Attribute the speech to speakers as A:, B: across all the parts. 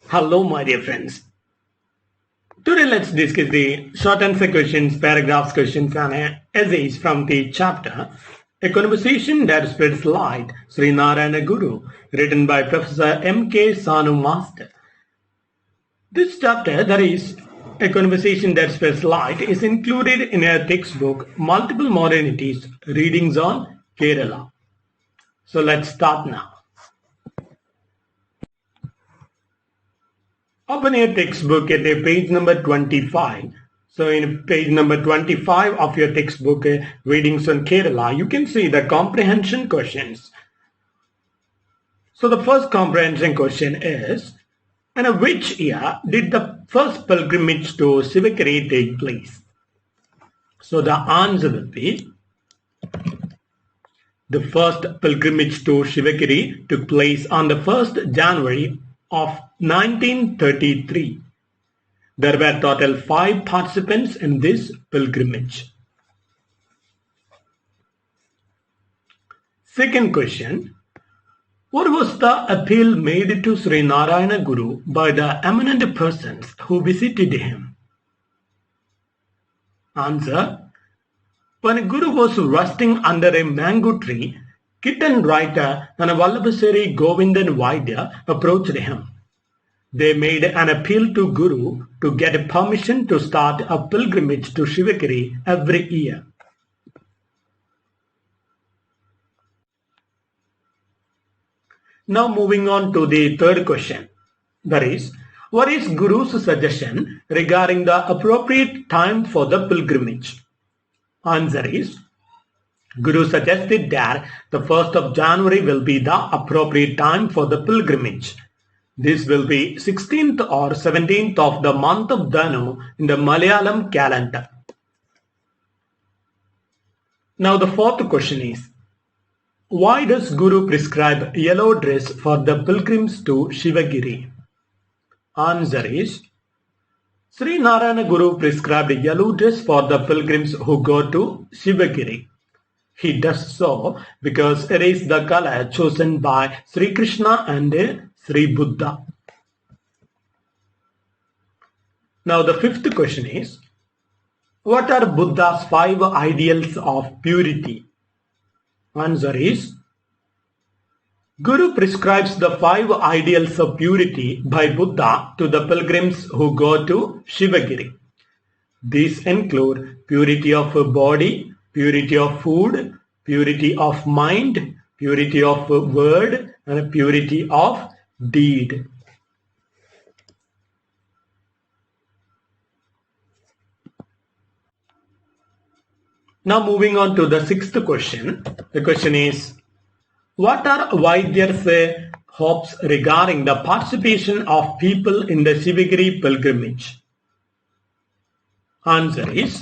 A: Hello, my dear friends. Today, let's discuss the short answer questions, paragraphs, questions, and essays from the chapter A Conversation That Spreads Light, A.Sree Narayana Guru, written by Professor M.K. Sanu Master. This chapter, that is, A Conversation That Spreads Light, is included in a textbook, Multiple Modernities, Readings on Kerala. So, let's start now. Open your textbook at page number 25. So in page number 25 of your textbook, Readings on Kerala, you can see the comprehension questions. So the first comprehension question is, in which year did the first pilgrimage to Sivagiri take place? So the answer will be, the first pilgrimage to Sivagiri took place on the 1st January of 1933. There were total 5 participants in this pilgrimage. Second question. What was the appeal made to Sri Narayana Guru by the eminent persons who visited him? Answer. When Guru was resting under a mango tree, Kittan Writer and vallabhassery Govindan Vaidyar approached him. They made an appeal to Guru to get permission to start a pilgrimage to Sivagiri every year. Now moving on to the third question. That is, what is Guru's suggestion regarding the appropriate time for the pilgrimage? Answer is, Guru suggested that the 1st of January will be the appropriate time for the pilgrimage. This will be 16th or 17th of the month of Dhanu in the Malayalam calendar. Now the fourth question is, why does Guru prescribe yellow dress for the pilgrims to Sivagiri? Answer is, Sri Narayana Guru prescribed yellow dress for the pilgrims who go to Sivagiri. He does so because it is the color chosen by Sri Krishna and Sri Buddha. Now the fifth question is, what are Buddha's 5 ideals of purity? Answer is, Guru prescribes the 5 ideals of purity by Buddha to the pilgrims who go to Sivagiri. These include purity of body, purity of food, purity of mind, purity of word, and purity of deed. Now moving on to the 6th question. The question is, what are Vaidyar's hopes regarding the participation of people in the Sivagiri pilgrimage? Answer is,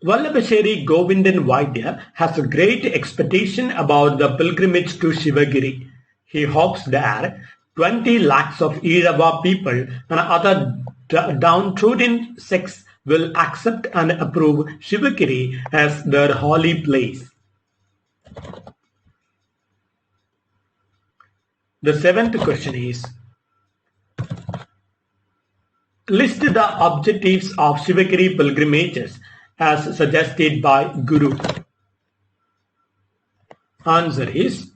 A: Vallabhassery Govindan Vaidyar has a great expectation about the pilgrimage to Sivagiri. He hopes that 20 lakhs of Irava people and other downtrodden sects will accept and approve Sivagiri as their holy place. The 7th question is, list the objectives of Sivagiri pilgrimages as suggested by Guru. Answer is,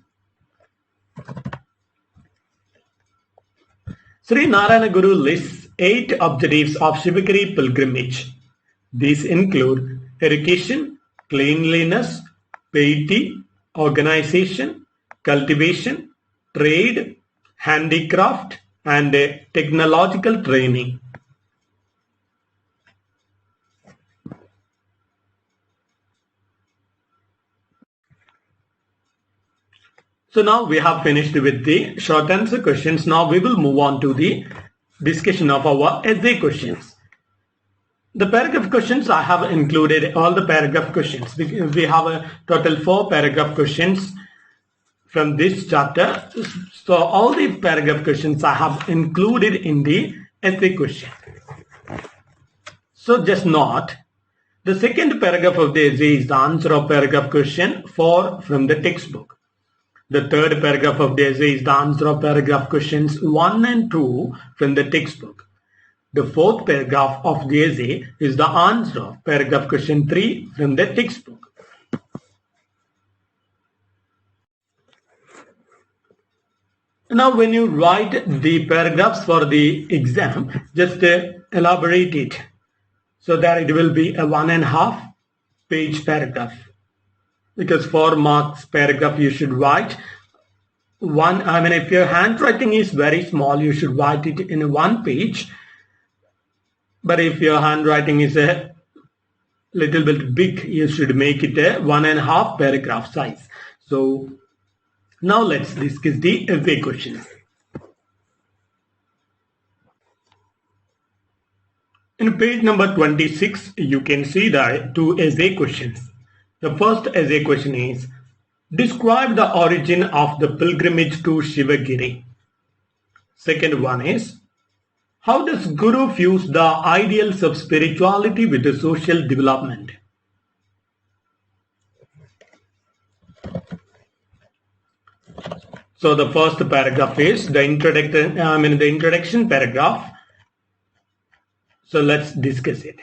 A: Sri Narayana Guru lists 8 objectives of Sivagiri pilgrimage. These include education, cleanliness, piety, organization, cultivation, trade, handicraft, and technological training. So now we have finished with the short answer questions. Now we will move on to the discussion of our essay questions. The paragraph questions, I have included all the paragraph questions. We have a total 4 paragraph questions from this chapter. So all the paragraph questions I have included in the essay question. So just note, the second paragraph of the essay is the answer of paragraph question 4 from the textbook. The third paragraph of the essay is the answer of paragraph questions 1 and 2 from the textbook. The fourth paragraph of the essay is the answer of paragraph question 3 from the textbook. Now, when you write the paragraphs for the exam, just elaborate it so that it will be a 1.5 page paragraph. Because 4 marks paragraph you should write one. If your handwriting is very small, you should write it in 1 page. But if your handwriting is a little bit big, you should make it a 1.5 paragraph size. So now let's discuss the essay questions. In page number 26, you can see the 2 essay questions. The first essay question is, describe the origin of the pilgrimage to Sivagiri. Second one is, how does Guru fuse the ideals of spirituality with the social development? So the first paragraph is the introduction paragraph. So let's discuss it.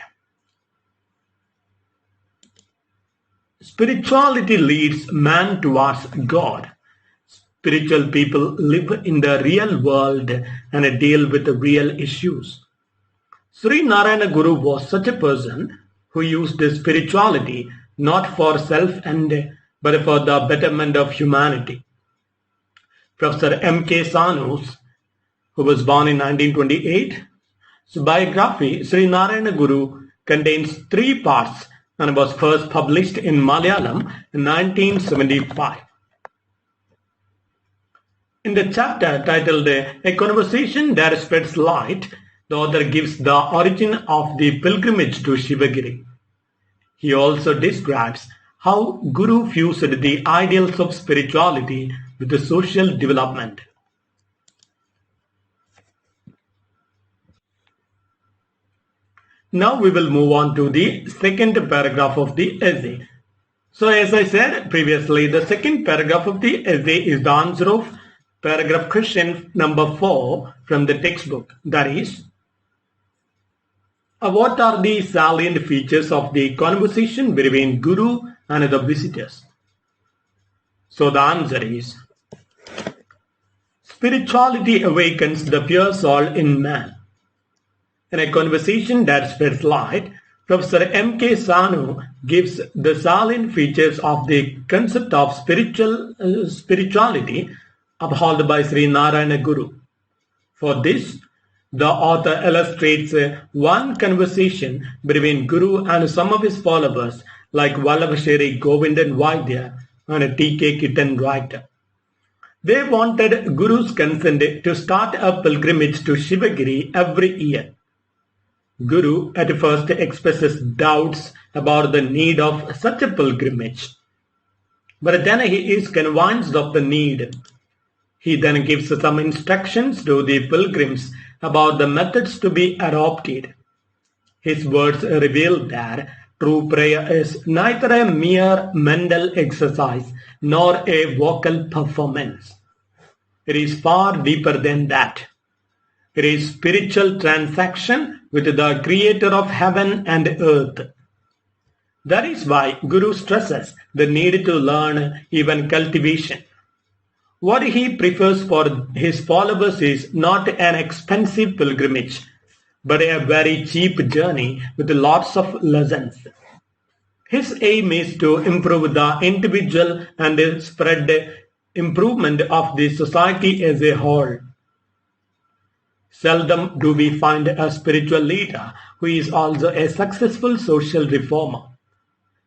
A: Spirituality leads man towards God. Spiritual people live in the real world and deal with the real issues. Sree Narayana Guru was such a person who used spirituality not for self-end but for the betterment of humanity. Professor M.K. Sanu's, who was born in 1928, his biography, Sree Narayana Guru, contains 3 parts and was first published in Malayalam in 1975. In the chapter titled A Conversation That Spreads Light, the author gives the origin of the pilgrimage to Sivagiri. He also describes how Guru fused the ideals of spirituality with the social development. Now we will move on to the second paragraph of the essay. So as I said previously, the second paragraph of the essay is the answer of paragraph question number 4 from the textbook. That is, what are the salient features of the conversation between Guru and the visitors? So the answer is, spirituality awakens the pure soul in man. In A Conversation That Spreads Light, Professor M.K. Sanu gives the salient features of the concept of spirituality upheld by Sree Narayana Guru. For this, the author illustrates one conversation between Guru and some of his followers like vallabhassery Govindan Vaidyar and T.K. Kittan Writer. They wanted Guru's consent to start a pilgrimage to Sivagiri every year. Guru at first expresses doubts about the need of such a pilgrimage, but then he is convinced of the need. He then gives some instructions to the pilgrims about the methods to be adopted. His words reveal that true prayer is neither a mere mental exercise nor a vocal performance. It is far deeper than that. It is spiritual transaction with the creator of heaven and earth. That is why Guru stresses the need to learn even cultivation. What he prefers for his followers is not an expensive pilgrimage, but a very cheap journey with lots of lessons. His aim is to improve the individual and spread improvement of the society as a whole. Seldom do we find a spiritual leader who is also a successful social reformer.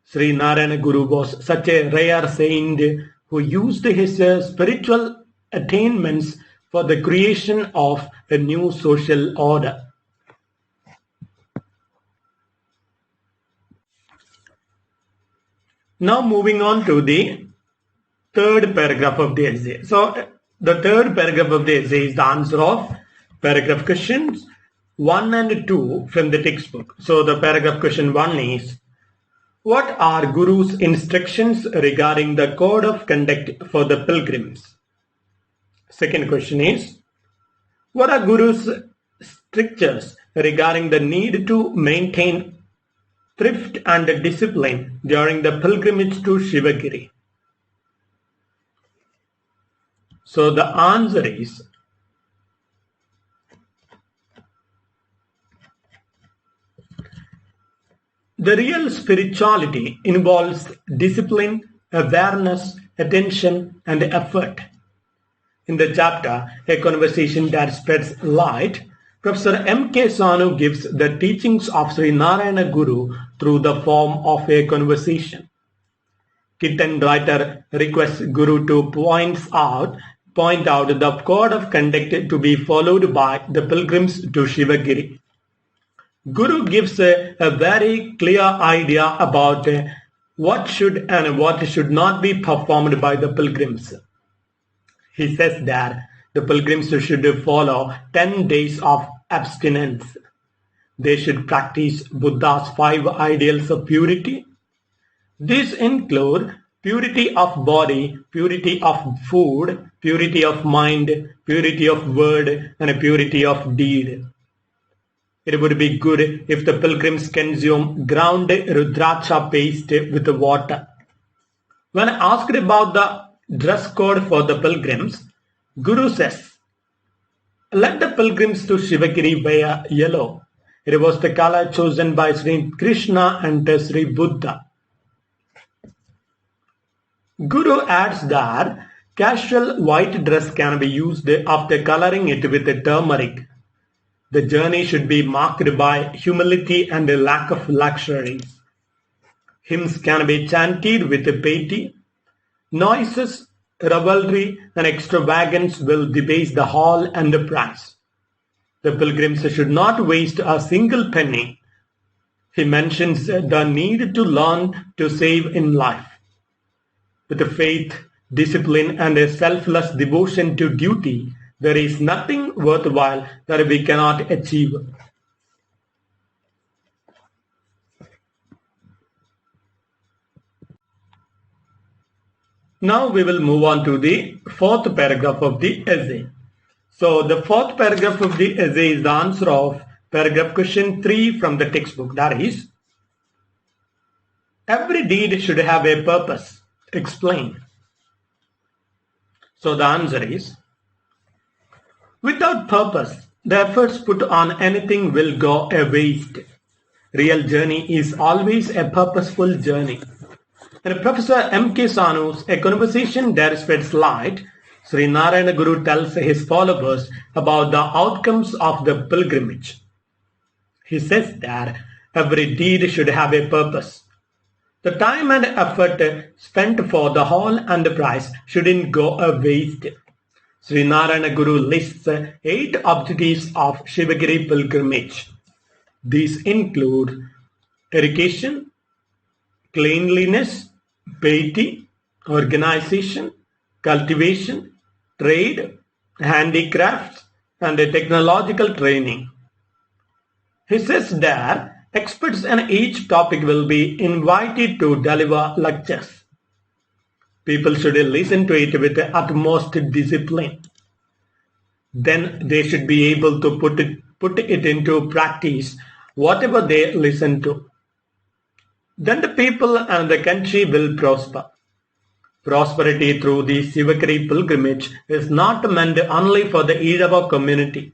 A: Sree Narayana Guru was such a rare saint who used his spiritual attainments for the creation of a new social order. Now moving on to the third paragraph of the essay. So the third paragraph of the essay is the answer of paragraph questions 1 and 2 from the textbook. So the paragraph question 1 is, What are Guru's instructions regarding the code of conduct for the pilgrims? Second question is, what are Guru's strictures regarding the need to maintain thrift and discipline during the pilgrimage to Sivagiri? So the answer is, the real spirituality involves discipline, awareness, attention, and effort. In the chapter, A Conversation That Spreads Light, Professor M.K. Sanu gives the teachings of A.Sree Narayana Guru through the form of a conversation. Kittan Writer requests Guru to point out the code of conduct to be followed by the pilgrims to Sivagiri. Guru gives a very clear idea about what should and what should not be performed by the pilgrims. He says that the pilgrims should follow 10 days of abstinence. They should practice Buddha's 5 ideals of purity. These include purity of body, purity of food, purity of mind, purity of word, and purity of deed. It would be good if the pilgrims consume ground rudraksha paste with water. When asked about the dress code for the pilgrims, Guru says, let the pilgrims to Sivagiri wear yellow. It was the color chosen by Sri Krishna and Sri Buddha. Guru adds that casual white dress can be used after coloring it with turmeric. The journey should be marked by humility and a lack of luxuries. Hymns can be chanted with piety. Noises, revelry, and extravagance will debase the hall and the price. The pilgrims should not waste a single penny. He mentions the need to learn to save in life. With faith, discipline, and a selfless devotion to duty, there is nothing worthwhile that we cannot achieve. Now we will move on to the fourth paragraph of the essay. So the fourth paragraph of the essay is the answer of paragraph question 3 from the textbook. That is, every deed should have a purpose. Explain. So the answer is, without purpose, the efforts put on anything will go a waste. Real journey is always a purposeful journey. In Professor M.K. Sanu's A Conversation That Spreads Light, Sri Narayana Guru tells his followers about the outcomes of the pilgrimage. He says that every deed should have a purpose. The time and effort spent for the hall and the price shouldn't go a waste. Sri Narayana Guru lists 8 objectives of Sivagiri pilgrimage. These include education, cleanliness, piety, organization, cultivation, trade, handicrafts, and technological training. He says that experts in each topic will be invited to deliver lectures. People should listen to it with the utmost discipline. Then they should be able to put it into practice, whatever they listen to. Then the people and the country will prosper. Prosperity through the Sivagiri pilgrimage is not meant only for the Irava community.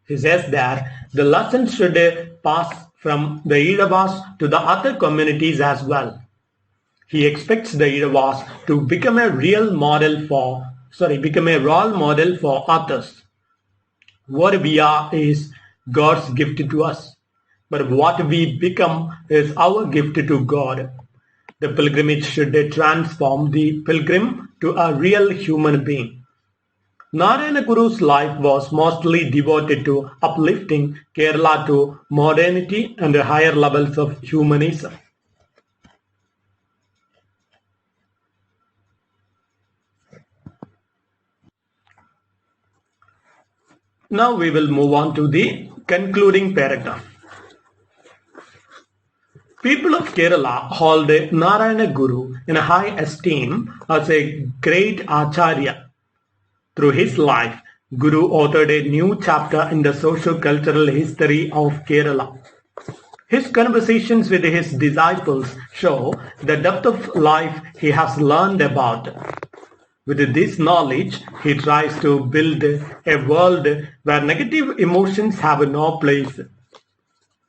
A: He says that the lessons should pass from the Iravas to the other communities as well. He expects the Iravas to become a role model for others. What we are is God's gift to us, but what we become is our gift to God. The pilgrimage should transform the pilgrim to a real human being. Narayana Guru's life was mostly devoted to uplifting Kerala to modernity and higher levels of humanism. Now we will move on to the concluding paragraph. People of Kerala hold Narayana Guru in high esteem as a great Acharya. Through his life, Guru authored a new chapter in the socio-cultural history of Kerala. His conversations with his disciples show the depth of life he has learned about. With this knowledge, he tries to build a world where negative emotions have no place.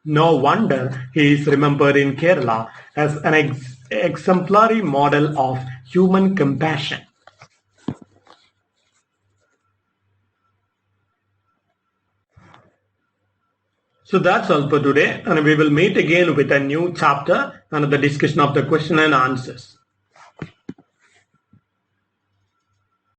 A: No wonder he is remembered in Kerala as an exemplary model of human compassion. So that's all for today, and we will meet again with a new chapter and the discussion of the question and answers.